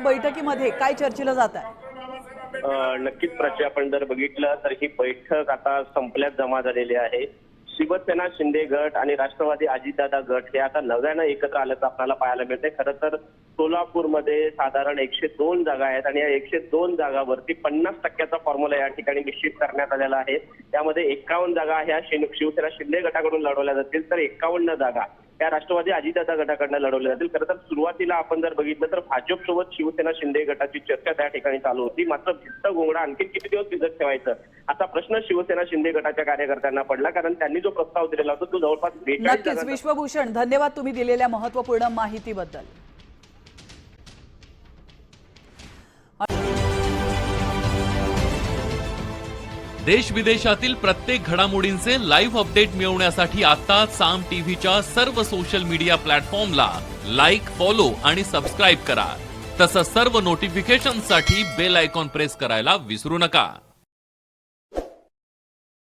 बैठकीमध्ये काय चर्चेलं जात आहे? नक्कीच प्राची, आपण जर बघितलं तर ही बैठक आता संपल्यात जमा झालेली आहे. शिवसेना शिंदे गट आणि राष्ट्रवादी अजितदादा गट हे आता नव्यानं एकत्र आल्याचं आपल्याला पाहायला मिळतंय. खरं तर सोलापूरमध्ये साधारण 102 जागा आहेत आणि या 102 जागावरती 50% फॉर्म्युला या ठिकाणी निश्चित करण्यात आलेला आहे. त्यामध्ये 51 जागा ह्या शिवसेना शिंदे गटाकडून लढवल्या जातील, तर 51 जागा या राष्ट्रवादी अजितदादा गटाकडनं लढवल्या जातील. खरं तर सुरुवातीला आपण जर बघितलं तर भाजपसोबत शिवसेना शिंदे गटाची चर्चा त्या ठिकाणी चालू होती. मात्र भिस्त घोंगडा आणखी किती दिवस भिजत ठेवायचं असा प्रश्न शिवसेना शिंदे गटाच्या कार्यकर्त्यांना पडला, कारण त्यांनी जो प्रस्ताव दिलेला होता तो जवळपास 42 नक्कीच विश्वभूषण, धन्यवाद तुम्ही दिलेल्या महत्त्वपूर्ण माहितीबद्दल. देश विदेशातील प्रत्येक घडामोडींचे लाईव्ह अपडेट मिळवण्यासाठी आता साम टीव्हीच्या सर्व सोशल मीडिया प्लॅटफॉर्मला लाईक, फॉलो आणि सबस्क्राईब करा. तसंच सर्व नोटिफिकेशनसाठी बेल आयकॉन प्रेस करायला विसरू नका.